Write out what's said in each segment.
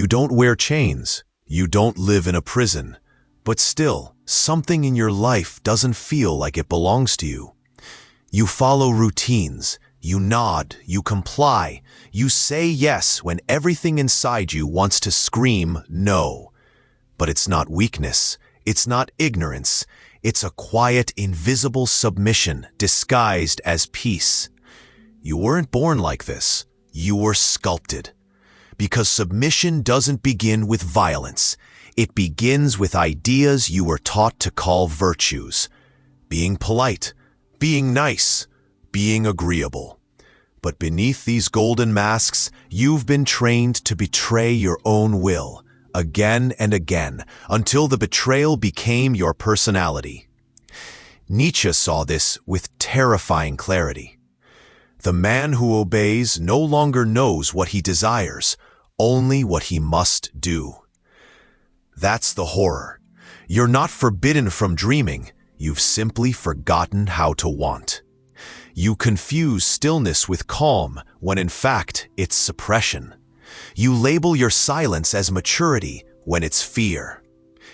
You don't wear chains. You don't live in a prison. But still, something in your life doesn't feel like it belongs to you. You follow routines. You nod. You comply. You say yes when everything inside you wants to scream no. But it's not weakness. It's not ignorance. It's a quiet, invisible submission disguised as peace. You weren't born like this. You were sculpted. Because submission doesn't begin with violence. It begins with ideas you were taught to call virtues. Being polite, being nice, being agreeable. But beneath these golden masks, you've been trained to betray your own will, again and again, until the betrayal became your personality. Nietzsche saw this with terrifying clarity. The man who obeys no longer knows what he desires, only what he must do. That's the horror. You're not forbidden from dreaming, you've simply forgotten how to want. You confuse stillness with calm, when in fact it's suppression. You label your silence as maturity, when it's fear.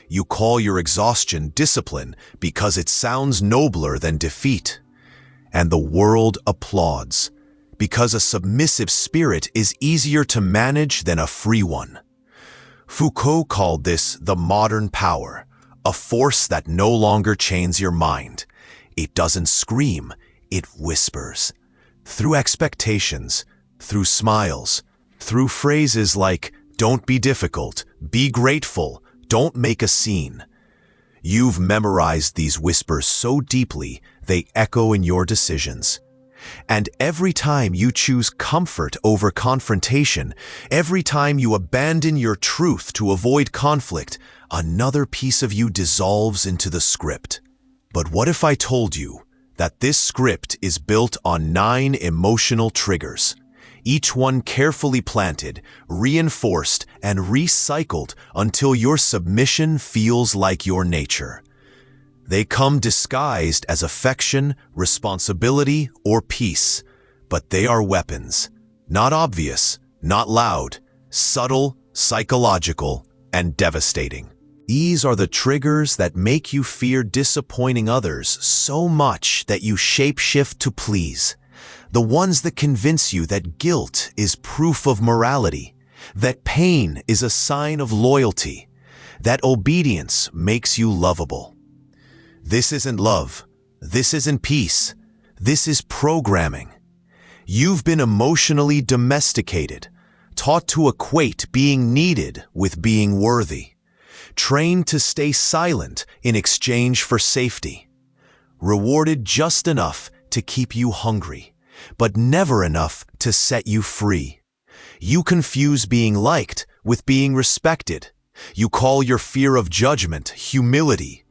You call your exhaustion discipline because it sounds nobler than defeat. And the world applauds, because a submissive spirit is easier to manage than a free one. Foucault called this the modern power, a force that no longer chains your mind. It doesn't scream, it whispers. Through expectations, through smiles, through phrases like, "Don't be difficult, be grateful, don't make a scene." You've memorized these whispers so deeply, they echo in your decisions. And every time you choose comfort over confrontation, every time you abandon your truth to avoid conflict, another piece of you dissolves into the script. But what if I told you that this script is built on 9 emotional triggers, each one carefully planted, reinforced, and recycled until your submission feels like your nature? They come disguised as affection, responsibility, or peace, but they are weapons. Not obvious, not loud, subtle, psychological, and devastating. These are the triggers that make you fear disappointing others so much that you shape-shift to please. The ones that convince you that guilt is proof of morality, that pain is a sign of loyalty, that obedience makes you lovable. This isn't love. This isn't peace. This is programming. You've been emotionally domesticated, taught to equate being needed with being worthy, trained to stay silent in exchange for safety, rewarded just enough to keep you hungry, but never enough to set you free. You confuse being liked with being respected. You call your fear of judgment humility.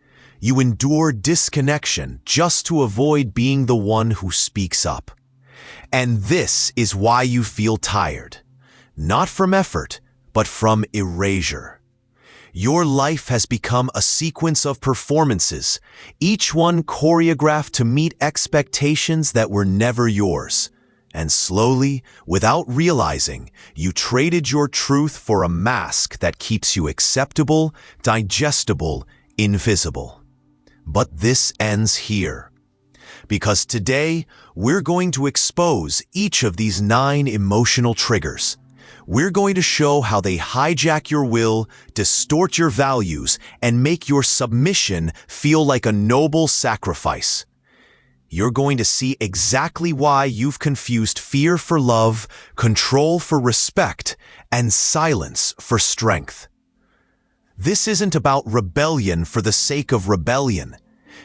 You endure disconnection just to avoid being the one who speaks up. And this is why you feel tired. Not from effort, but from erasure. Your life has become a sequence of performances, each one choreographed to meet expectations that were never yours. And slowly, without realizing, you traded your truth for a mask that keeps you acceptable, digestible, invisible. But this ends here. Because today, we're going to expose each of these 9 emotional triggers. We're going to show how they hijack your will, distort your values, and make your submission feel like a noble sacrifice. You're going to see exactly why you've confused fear for love, control for respect, and silence for strength. This isn't about rebellion for the sake of rebellion.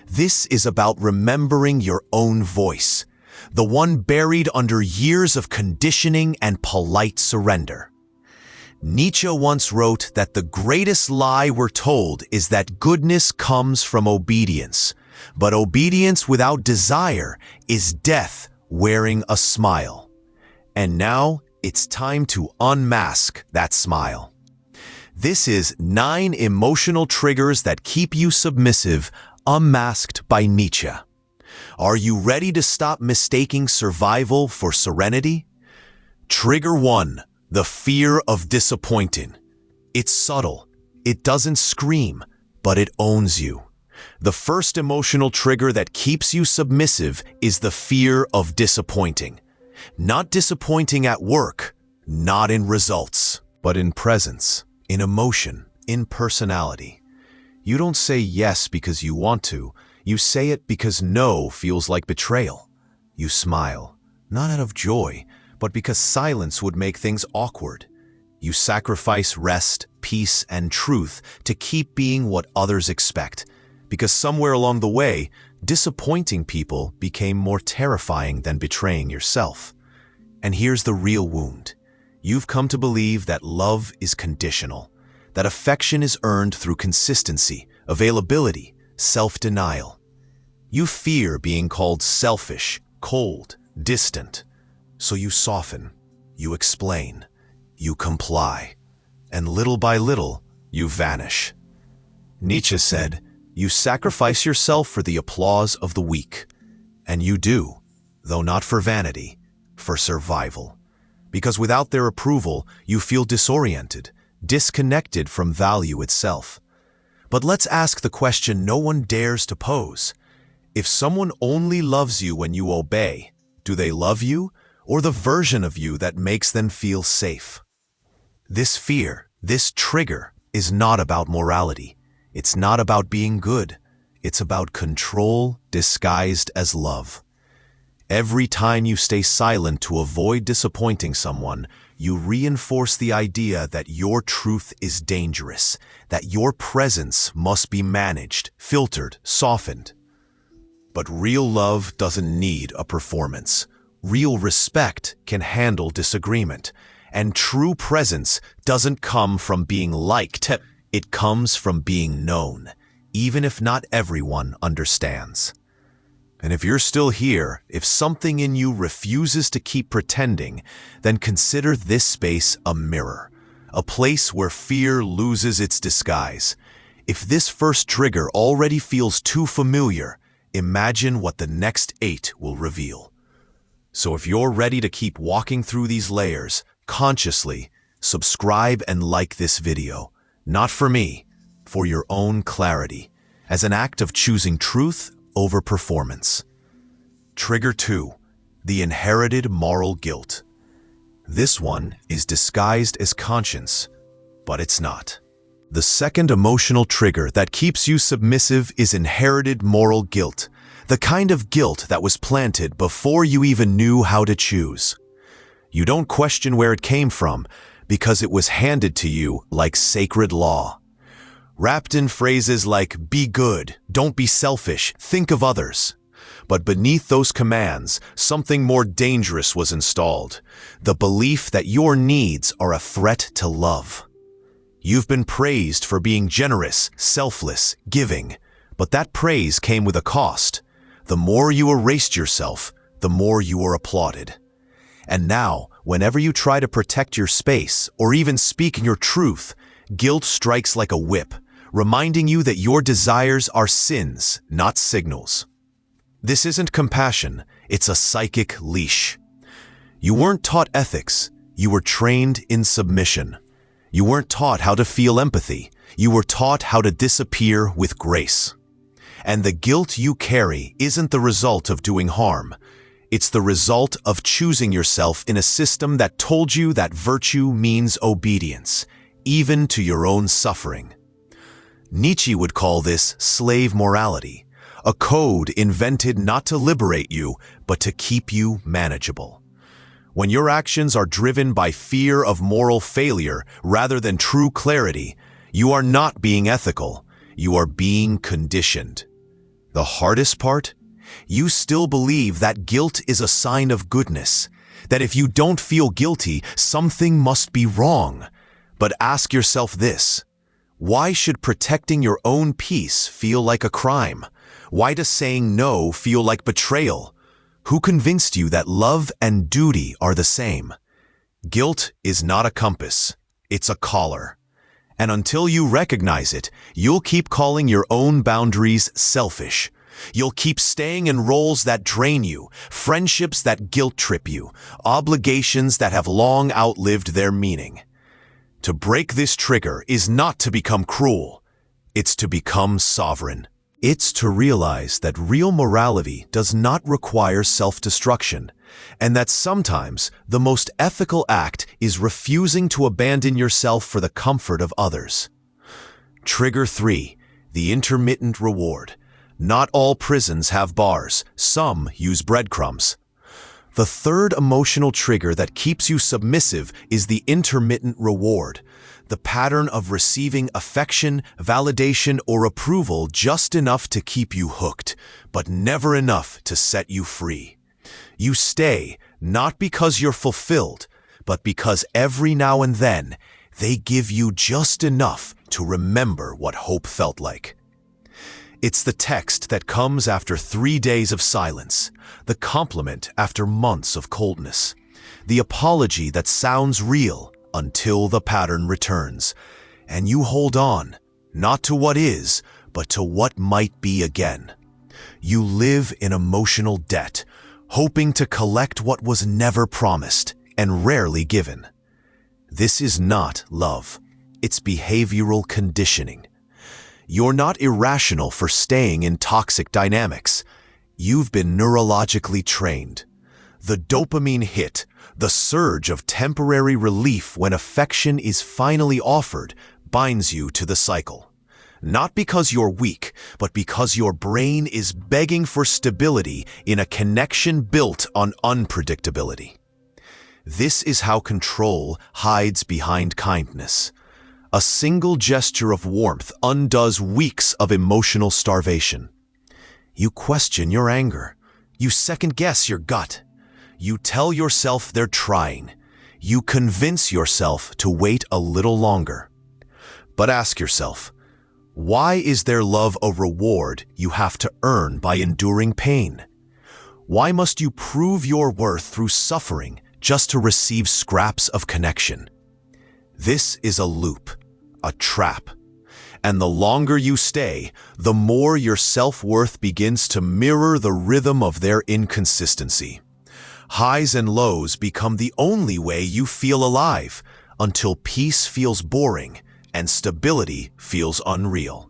This is about remembering your own voice, the one buried under years of conditioning and polite surrender. Nietzsche once wrote that the greatest lie we're told is that goodness comes from obedience, but obedience without desire is death wearing a smile. And now it's time to unmask that smile. This is 9 emotional triggers that keep you submissive, unmasked by Nietzsche. Are you ready to stop mistaking survival for serenity? Trigger 1, the fear of disappointing. It's subtle. It doesn't scream, but it owns you. The first emotional trigger that keeps you submissive is the fear of disappointing. Not disappointing at work, not in results, but in presence, in emotion, in personality. You don't say yes because you want to. You say it because no feels like betrayal. You smile, not out of joy, but because silence would make things awkward. You sacrifice rest, peace, and truth to keep being what others expect, because somewhere along the way, disappointing people became more terrifying than betraying yourself. And here's the real wound. You've come to believe that love is conditional, that affection is earned through consistency, availability, self-denial. You fear being called selfish, cold, distant. So you soften, you explain, you comply, and little by little, you vanish. Nietzsche said, "You sacrifice yourself for the applause of the weak." And you do, though not for vanity, for survival. Because without their approval, you feel disoriented, disconnected from value itself. But let's ask the question no one dares to pose. If someone only loves you when you obey, do they love you, or the version of you that makes them feel safe? This fear, this trigger, is not about morality. It's not about being good. It's about control disguised as love. Every time you stay silent to avoid disappointing someone, you reinforce the idea that your truth is dangerous, that your presence must be managed, filtered, softened. But real love doesn't need a performance. Real respect can handle disagreement. And true presence doesn't come from being liked. It comes from being known, even if not everyone understands. And if you're still here, if something in you refuses to keep pretending, then consider this space a mirror, a place where fear loses its disguise. If this first trigger already feels too familiar, imagine what the next 8 will reveal. So if you're ready to keep walking through these layers, consciously, subscribe and like this video. Not for me, for your own clarity, as an act of choosing truth over performance. Trigger 2, the inherited moral guilt. This one is disguised as conscience, but it's not. The second emotional trigger that keeps you submissive is inherited moral guilt, the kind of guilt that was planted before you even knew how to choose. You don't question where it came from because it was handed to you like sacred law. Wrapped in phrases like, be good, don't be selfish, think of others. But beneath those commands, something more dangerous was installed, the belief that your needs are a threat to love. You've been praised for being generous, selfless, giving, but that praise came with a cost. The more you erased yourself, the more you were applauded. And now, whenever you try to protect your space or even speak your truth, guilt strikes like a whip, reminding you that your desires are sins, not signals. This isn't compassion, it's a psychic leash. You weren't taught ethics, you were trained in submission. You weren't taught how to feel empathy, you were taught how to disappear with grace. And the guilt you carry isn't the result of doing harm. It's the result of choosing yourself in a system that told you that virtue means obedience, even to your own suffering. Nietzsche would call this slave morality, a code invented not to liberate you, but to keep you manageable. When your actions are driven by fear of moral failure rather than true clarity, you are not being ethical, you are being conditioned. The hardest part? You still believe that guilt is a sign of goodness, that if you don't feel guilty, something must be wrong. But ask yourself this: why should protecting your own peace feel like a crime? Why does saying no feel like betrayal? Who convinced you that love and duty are the same? Guilt is not a compass, it's a collar. And until you recognize it, you'll keep calling your own boundaries selfish. You'll keep staying in roles that drain you, friendships that guilt trip you, obligations that have long outlived their meaning. To break this trigger is not to become cruel. It's to become sovereign. It's to realize that real morality does not require self-destruction, and that sometimes the most ethical act is refusing to abandon yourself for the comfort of others. Trigger 3. The intermittent reward. Not all prisons have bars. Some use breadcrumbs. The third emotional trigger that keeps you submissive is the intermittent reward, the pattern of receiving affection, validation, or approval just enough to keep you hooked, but never enough to set you free. You stay, not because you're fulfilled, but because every now and then, they give you just enough to remember what hope felt like. It's the text that comes after 3 days of silence, the compliment after months of coldness, the apology that sounds real until the pattern returns, and you hold on, not to what is, but to what might be again. You live in emotional debt, hoping to collect what was never promised and rarely given. This is not love. It's behavioral conditioning. You're not irrational for staying in toxic dynamics. You've been neurologically trained. The dopamine hit, the surge of temporary relief when affection is finally offered, binds you to the cycle. Not because you're weak, but because your brain is begging for stability in a connection built on unpredictability. This is how control hides behind kindness. A single gesture of warmth undoes weeks of emotional starvation. You question your anger. You second-guess your gut. You tell yourself they're trying. You convince yourself to wait a little longer. But ask yourself, why is their love a reward you have to earn by enduring pain? Why must you prove your worth through suffering just to receive scraps of connection? This is a loop, a trap. And the longer you stay, the more your self-worth begins to mirror the rhythm of their inconsistency. Highs and lows become the only way you feel alive, until peace feels boring and stability feels unreal.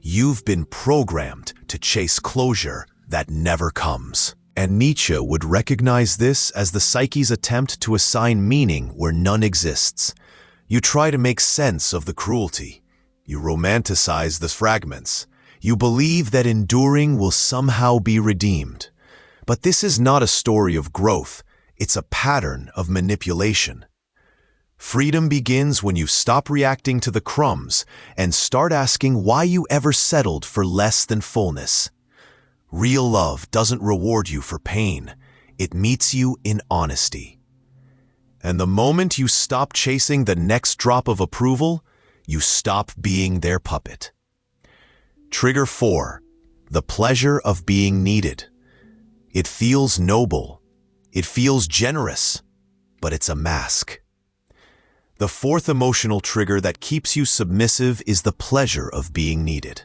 You've been programmed to chase closure that never comes. And Nietzsche would recognize this as the psyche's attempt to assign meaning where none exists. You try to make sense of the cruelty. You romanticize the fragments. You believe that enduring will somehow be redeemed. But this is not a story of growth. It's a pattern of manipulation. Freedom begins when you stop reacting to the crumbs and start asking why you ever settled for less than fullness. Real love doesn't reward you for pain. It meets you in honesty. And the moment you stop chasing the next drop of approval, you stop being their puppet. Trigger 4. The pleasure of being needed. It feels noble. It feels generous, but it's a mask. The fourth emotional trigger that keeps you submissive is the pleasure of being needed.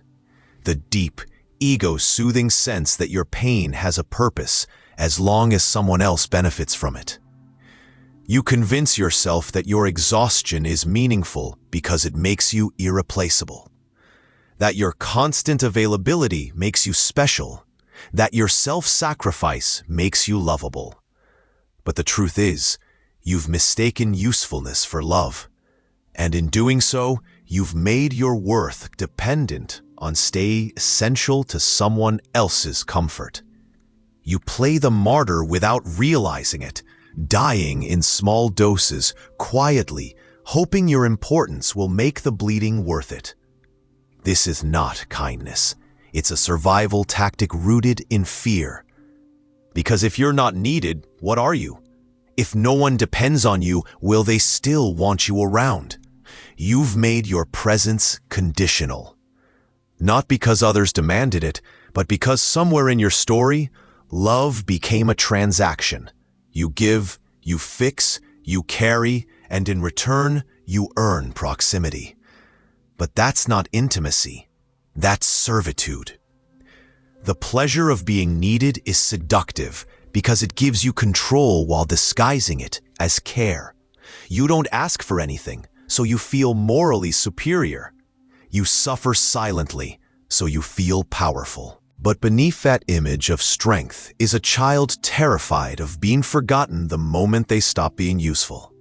The deep, ego-soothing sense that your pain has a purpose as long as someone else benefits from it. You convince yourself that your exhaustion is meaningful because it makes you irreplaceable. That your constant availability makes you special. That your self-sacrifice makes you lovable. But the truth is, you've mistaken usefulness for love. And in doing so, you've made your worth dependent on staying essential to someone else's comfort. You play the martyr without realizing it, dying in small doses, quietly, hoping your importance will make the bleeding worth it. This is not kindness. It's a survival tactic rooted in fear. Because if you're not needed, what are you? If no one depends on you, will they still want you around? You've made your presence conditional. Not because others demanded it, but because somewhere in your story, love became a transaction. You give, you fix, you carry, and in return, you earn proximity. But that's not intimacy. That's servitude. The pleasure of being needed is seductive because it gives you control while disguising it as care. You don't ask for anything, so you feel morally superior. You suffer silently, so you feel powerful. But beneath that image of strength is a child terrified of being forgotten the moment they stop being useful.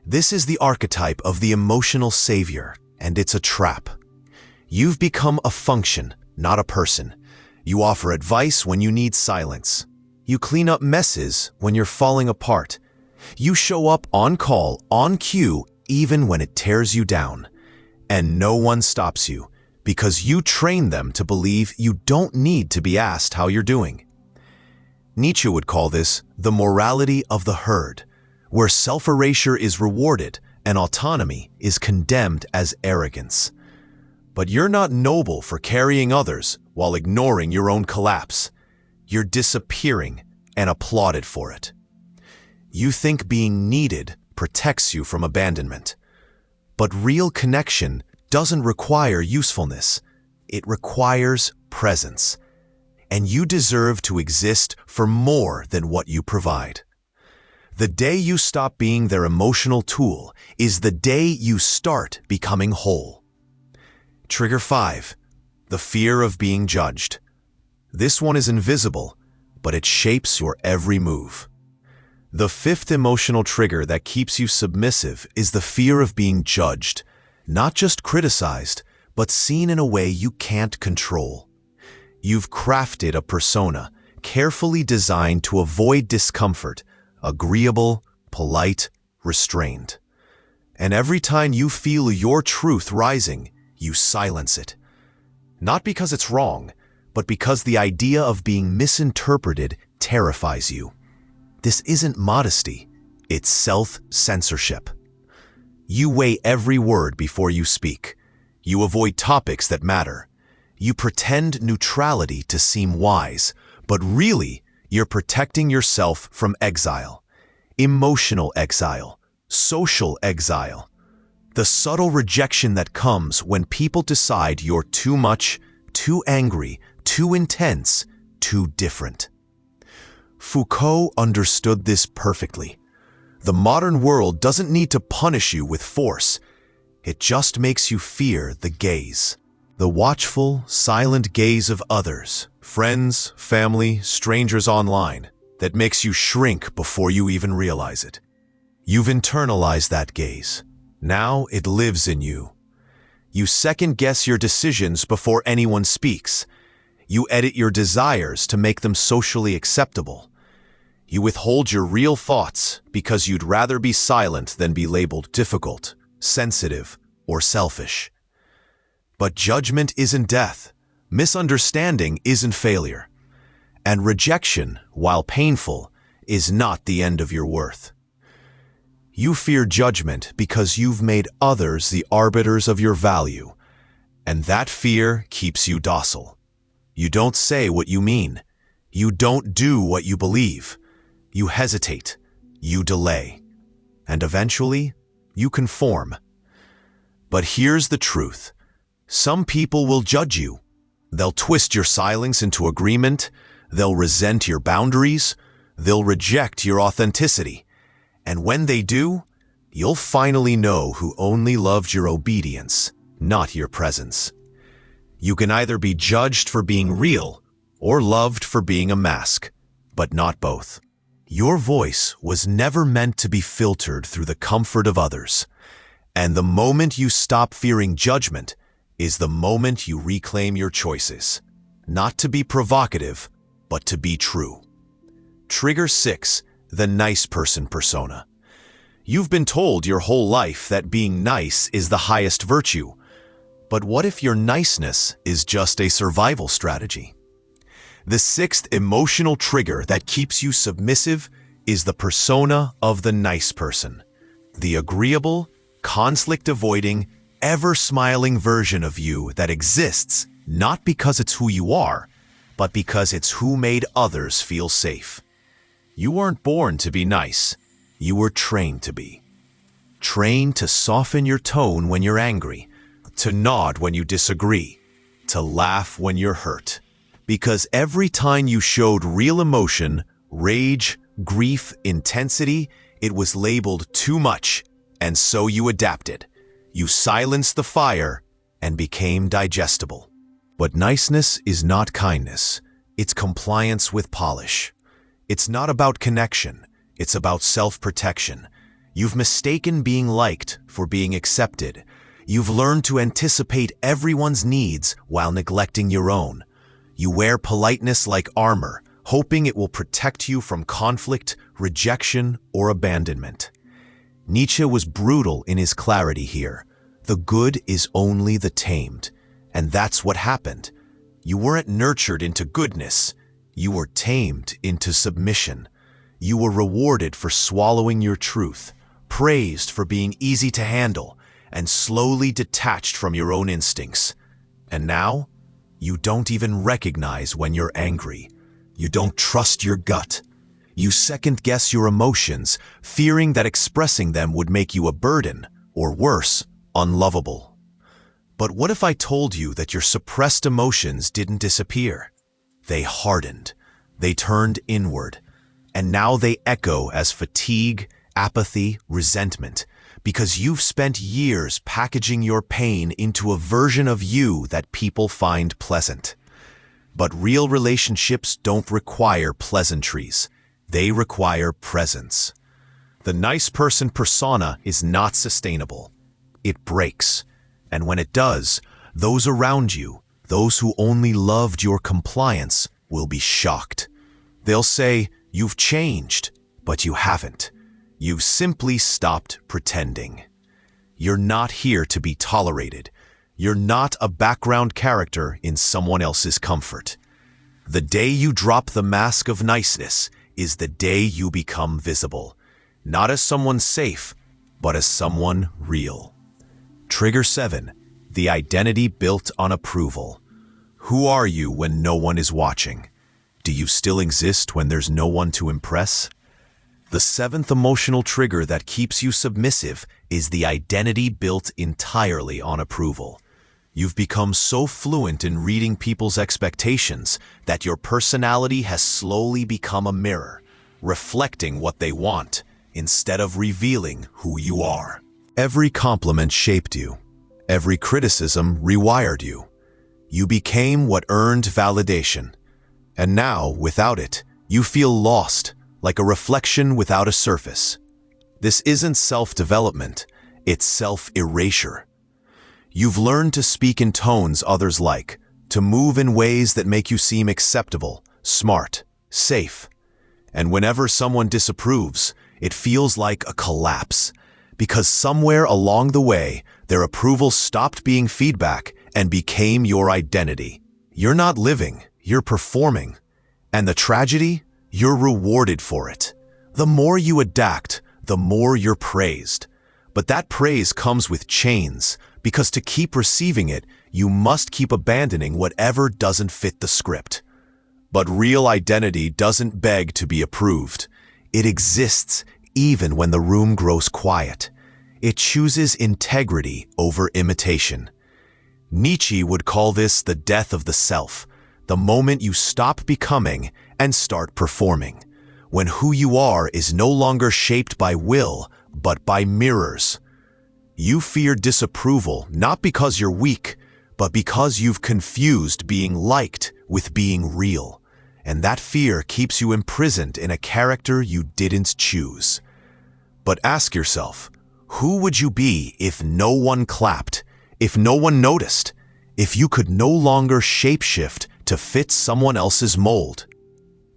This is the archetype of the emotional savior, and it's a trap. You've become a function, not a person. You offer advice when you need silence. You clean up messes when you're falling apart. You show up on call, on cue, even when it tears you down. And no one stops you, because you train them to believe you don't need to be asked how you're doing. Nietzsche would call this the morality of the herd, where self-erasure is rewarded and autonomy is condemned as arrogance. But you're not noble for carrying others while ignoring your own collapse. You're disappearing and applauded for it. You think being needed protects you from abandonment. But real connection doesn't require usefulness. It requires presence. And you deserve to exist for more than what you provide. The day you stop being their emotional tool is the day you start becoming whole. Trigger 5. The fear of being judged. This one is invisible, but it shapes your every move. The fifth emotional trigger that keeps you submissive is the fear of being judged, not just criticized, but seen in a way you can't control. You've crafted a persona carefully designed to avoid discomfort, agreeable, polite, restrained. And every time you feel your truth rising, you silence it. Not because it's wrong, but because the idea of being misinterpreted terrifies you. This isn't modesty, it's self-censorship. You weigh every word before you speak. You avoid topics that matter. You pretend neutrality to seem wise, but really, you're protecting yourself from exile. Emotional exile, social exile. The subtle rejection that comes when people decide you're too much, too angry, too intense, too different. Foucault understood this perfectly. The modern world doesn't need to punish you with force. It just makes you fear the gaze. The watchful, silent gaze of others, friends, family, strangers online, that makes you shrink before you even realize it. You've internalized that gaze. Now it lives in you. You second-guess your decisions before anyone speaks. You edit your desires to make them socially acceptable. You withhold your real thoughts because you'd rather be silent than be labeled difficult, sensitive, or selfish. But judgment isn't death. Misunderstanding isn't failure. And rejection, while painful, is not the end of your worth. You fear judgment because you've made others the arbiters of your value, and that fear keeps you docile. You don't say what you mean. You don't do what you believe. You hesitate. You delay. And eventually, you conform. But here's the truth. Some people will judge you. They'll twist your silence into agreement. They'll resent your boundaries. They'll reject your authenticity. And when they do, you'll finally know who only loved your obedience, not your presence. You can either be judged for being real or loved for being a mask, but not both. Your voice was never meant to be filtered through the comfort of others. And the moment you stop fearing judgment is the moment you reclaim your choices, not to be provocative, but to be true. Trigger 6. The nice person persona. You've been told your whole life that being nice is the highest virtue. But what if your niceness is just a survival strategy? The sixth emotional trigger that keeps you submissive is the persona of the nice person. The agreeable, conflict-avoiding, ever-smiling version of you that exists not because it's who you are, but because it's who made others feel safe. You weren't born to be nice. You were trained to be. Trained to soften your tone when you're angry, to nod when you disagree, to laugh when you're hurt. Because every time you showed real emotion, rage, grief, intensity, it was labeled too much, and so you adapted. You silenced the fire and became digestible. But niceness is not kindness. It's compliance with polish. It's not about connection. It's about self-protection. You've mistaken being liked for being accepted. You've learned to anticipate everyone's needs while neglecting your own. You wear politeness like armor, hoping it will protect you from conflict, rejection, or abandonment. Nietzsche was brutal in his clarity here. The good is only the tamed. And that's what happened. You weren't nurtured into goodness. You were tamed into submission. You were rewarded for swallowing your truth, praised for being easy to handle, and slowly detached from your own instincts. And now, you don't even recognize when you're angry. You don't trust your gut. You second-guess your emotions, fearing that expressing them would make you a burden, or worse, unlovable. But what if I told you that your suppressed emotions didn't disappear? They hardened. They turned inward. And now they echo as fatigue, apathy, resentment, because you've spent years packaging your pain into a version of you that people find pleasant. But real relationships don't require pleasantries. They require presence. The nice person persona is not sustainable. It breaks. And when it does, those around you, those who only loved your compliance, will be shocked. They'll say, "You've changed," but you haven't. You've simply stopped pretending. You're not here to be tolerated. You're not a background character in someone else's comfort. The day you drop the mask of niceness is the day you become visible, not as someone safe, but as someone real. Trigger 7. The identity built on approval. Who are you when no one is watching? Do you still exist when there's no one to impress? The 7th emotional trigger that keeps you submissive is the identity built entirely on approval. You've become so fluent in reading people's expectations that your personality has slowly become a mirror, reflecting what they want instead of revealing who you are. Every compliment shaped you. Every criticism rewired you. You became what earned validation. And now, without it, you feel lost, like a reflection without a surface. This isn't self-development, it's self-erasure. You've learned to speak in tones others like, to move in ways that make you seem acceptable, smart, safe. And whenever someone disapproves, it feels like a collapse, because somewhere along the way, their approval stopped being feedback and became your identity. You're not living, you're performing. And the tragedy? You're rewarded for it. The more you adapt, the more you're praised. But that praise comes with chains, because to keep receiving it, you must keep abandoning whatever doesn't fit the script. But real identity doesn't beg to be approved. It exists even when the room grows quiet. It chooses integrity over imitation. Nietzsche would call this the death of the self, the moment you stop becoming and start performing, when who you are is no longer shaped by will, but by mirrors. You fear disapproval not because you're weak, but because you've confused being liked with being real. And that fear keeps you imprisoned in a character you didn't choose. But ask yourself, who would you be if no one clapped, if no one noticed, if you could no longer shapeshift to fit someone else's mold?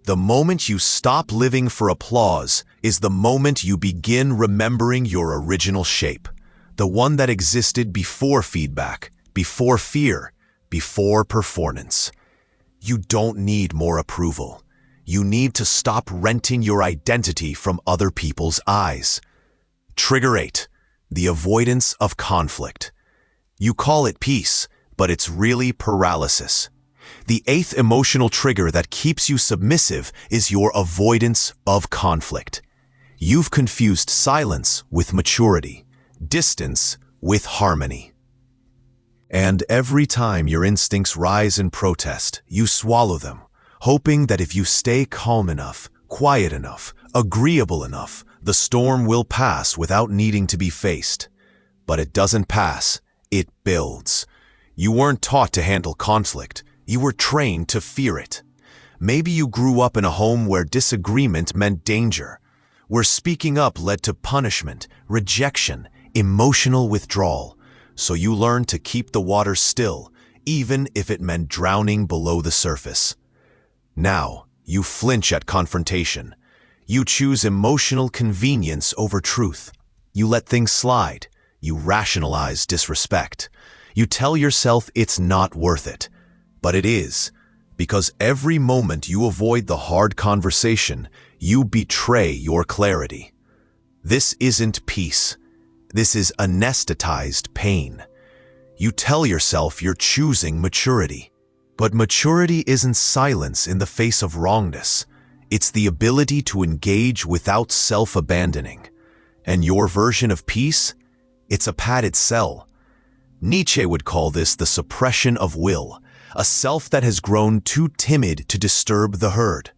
The moment you stop living for applause is the moment you begin remembering your original shape, the one that existed before feedback, before fear, before performance. You don't need more approval. You need to stop renting your identity from other people's eyes. Trigger 8. The avoidance of conflict. You call it peace, but it's really paralysis. The 8th emotional trigger that keeps you submissive is your avoidance of conflict. You've confused silence with maturity, distance with harmony. And every time your instincts rise in protest, you swallow them, hoping that if you stay calm enough, quiet enough, agreeable enough, the storm will pass without needing to be faced. But it doesn't pass, it builds. You weren't taught to handle conflict, you were trained to fear it. Maybe you grew up in a home where disagreement meant danger, where speaking up led to punishment, rejection, emotional withdrawal. So you learned to keep the water still, even if it meant drowning below the surface. Now, you flinch at confrontation. You choose emotional convenience over truth. You let things slide. You rationalize disrespect. You tell yourself it's not worth it. But it is, because every moment you avoid the hard conversation, you betray your clarity. This isn't peace. This is anesthetized pain. You tell yourself you're choosing maturity. But maturity isn't silence in the face of wrongness. It's the ability to engage without self-abandoning. And your version of peace? It's a padded cell. Nietzsche would call this the suppression of will, a self that has grown too timid to disturb the herd.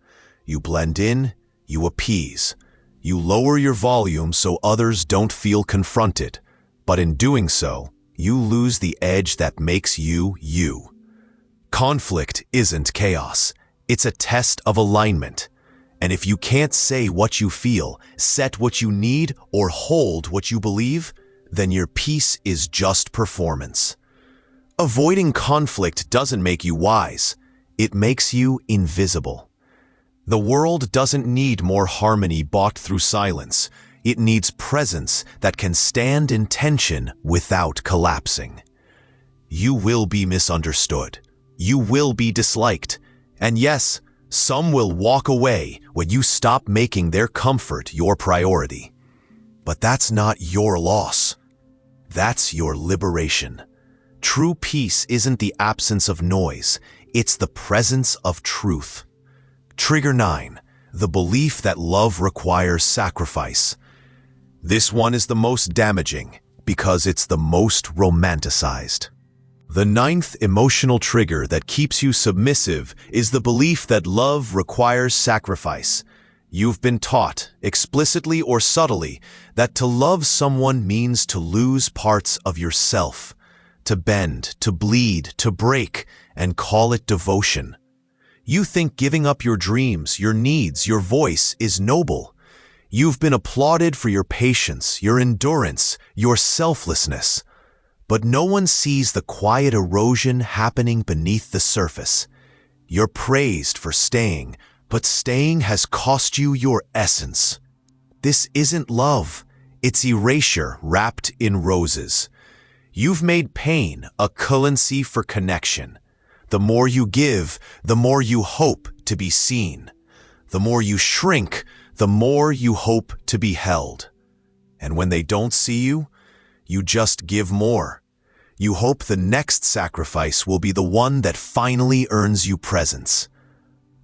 You blend in, you appease. You lower your volume so others don't feel confronted. But in doing so, you lose the edge that makes you, you. Conflict isn't chaos. It's a test of alignment. And if you can't say what you feel, set what you need, or hold what you believe, then your peace is just performance. Avoiding conflict doesn't make you wise. It makes you invisible. The world doesn't need more harmony bought through silence. It needs presence that can stand in tension without collapsing. You will be misunderstood. You will be disliked. And yes, some will walk away when you stop making their comfort your priority. But that's not your loss. That's your liberation. True peace isn't the absence of noise, it's the presence of truth. Trigger 9. The belief that love requires sacrifice. This one is the most damaging because it's the most romanticized. The 9th emotional trigger that keeps you submissive is the belief that love requires sacrifice. You've been taught, explicitly or subtly, that to love someone means to lose parts of yourself, to bend, to bleed, to break, and call it devotion. You think giving up your dreams, your needs, your voice is noble. You've been applauded for your patience, your endurance, your selflessness. But no one sees the quiet erosion happening beneath the surface. You're praised for staying, but staying has cost you your essence. This isn't love. It's erasure wrapped in roses. You've made pain a currency for connection. The more you give, the more you hope to be seen. The more you shrink, the more you hope to be held. And when they don't see you, you just give more. You hope the next sacrifice will be the one that finally earns you presence.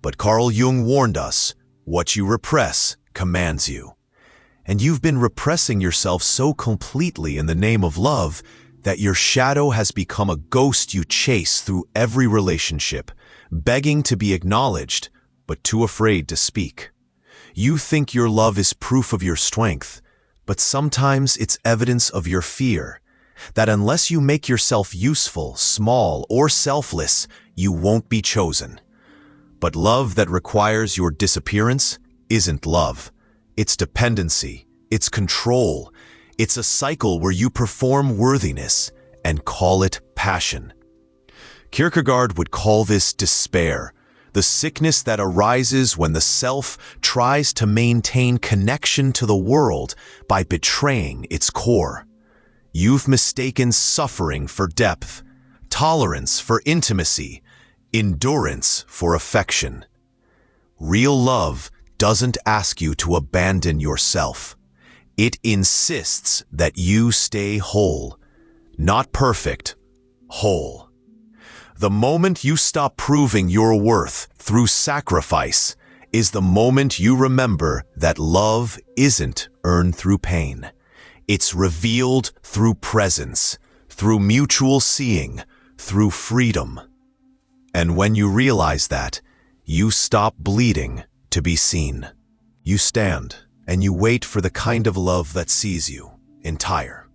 But Carl Jung warned us, what you repress commands you. And you've been repressing yourself so completely in the name of love that your shadow has become a ghost you chase through every relationship, begging to be acknowledged, but too afraid to speak. You think your love is proof of your strength, but sometimes it's evidence of your fear, that unless you make yourself useful, small, or selfless, you won't be chosen. But love that requires your disappearance isn't love. It's dependency, it's control, it's a cycle where you perform worthiness and call it passion. Kierkegaard would call this despair, the sickness that arises when the self tries to maintain connection to the world by betraying its core. You've mistaken suffering for depth, tolerance for intimacy, endurance for affection. Real love doesn't ask you to abandon yourself. It insists that you stay whole, not perfect, whole. The moment you stop proving your worth through sacrifice is the moment you remember that love isn't earned through pain. It's revealed through presence, through mutual seeing, through freedom. And when you realize that, you stop bleeding to be seen. You stand and you wait for the kind of love that sees you entire.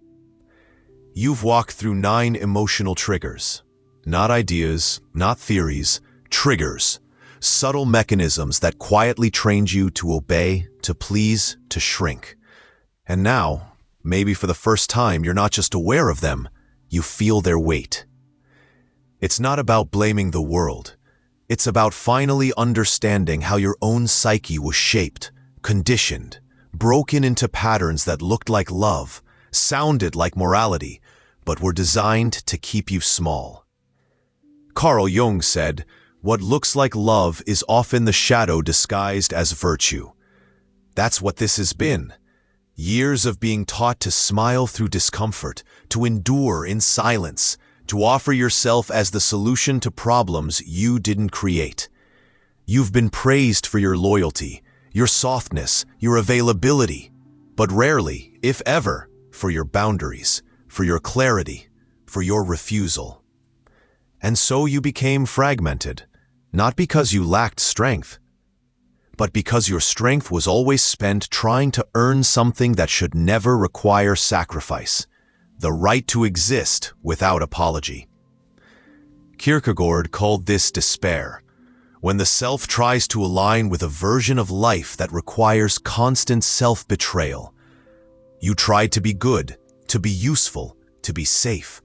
You've walked through 9 emotional triggers. Not ideas, not theories, triggers. Subtle mechanisms that quietly trained you to obey, to please, to shrink. And now, maybe for the first time, you're not just aware of them, you feel their weight. It's not about blaming the world. It's about finally understanding how your own psyche was shaped, conditioned, broken into patterns that looked like love, sounded like morality, but were designed to keep you small. Carl Jung said, "What looks like love is often the shadow disguised as virtue." That's what this has been. Years of being taught to smile through discomfort, to endure in silence, to offer yourself as the solution to problems you didn't create. You've been praised for your loyalty, your softness, your availability, but rarely, if ever, for your boundaries, for your clarity, for your refusal. And so you became fragmented, not because you lacked strength, but because your strength was always spent trying to earn something that should never require sacrifice, the right to exist without apology. Kierkegaard called this despair, when the self tries to align with a version of life that requires constant self-betrayal. You tried to be good, to be useful, to be safe.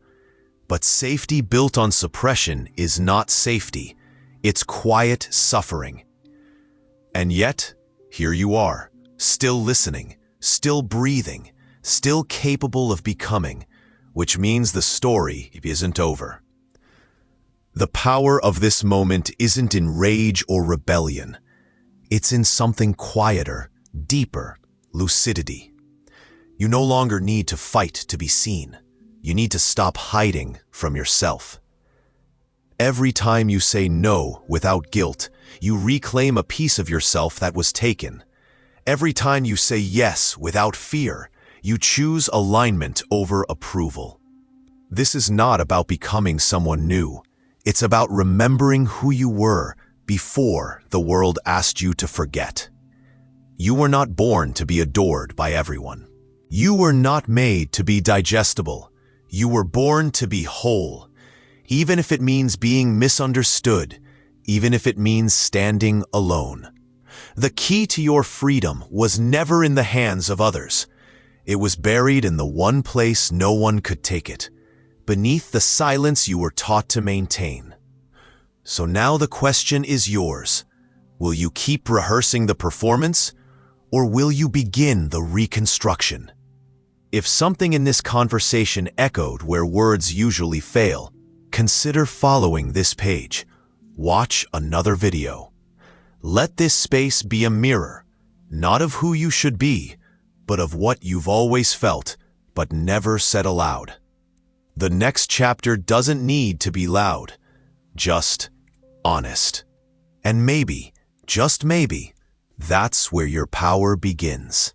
But safety built on suppression is not safety, it's quiet suffering. And yet, here you are, still listening, still breathing, still capable of becoming, which means the story isn't over. The power of this moment isn't in rage or rebellion. It's in something quieter, deeper, lucidity. You no longer need to fight to be seen. You need to stop hiding from yourself. Every time you say no without guilt, you reclaim a piece of yourself that was taken. Every time you say yes without fear, you choose alignment over approval. This is not about becoming someone new. It's about remembering who you were before the world asked you to forget. You were not born to be adored by everyone. You were not made to be digestible. You were born to be whole, even if it means being misunderstood, even if it means standing alone. The key to your freedom was never in the hands of others. It was buried in the one place no one could take it, beneath the silence you were taught to maintain. So now the question is yours. Will you keep rehearsing the performance, or will you begin the reconstruction? If something in this conversation echoed where words usually fail, consider following this page. Watch another video. Let this space be a mirror, not of who you should be, but of what you've always felt, but never said aloud. The next chapter doesn't need to be loud, just honest. And maybe, just maybe, that's where your power begins.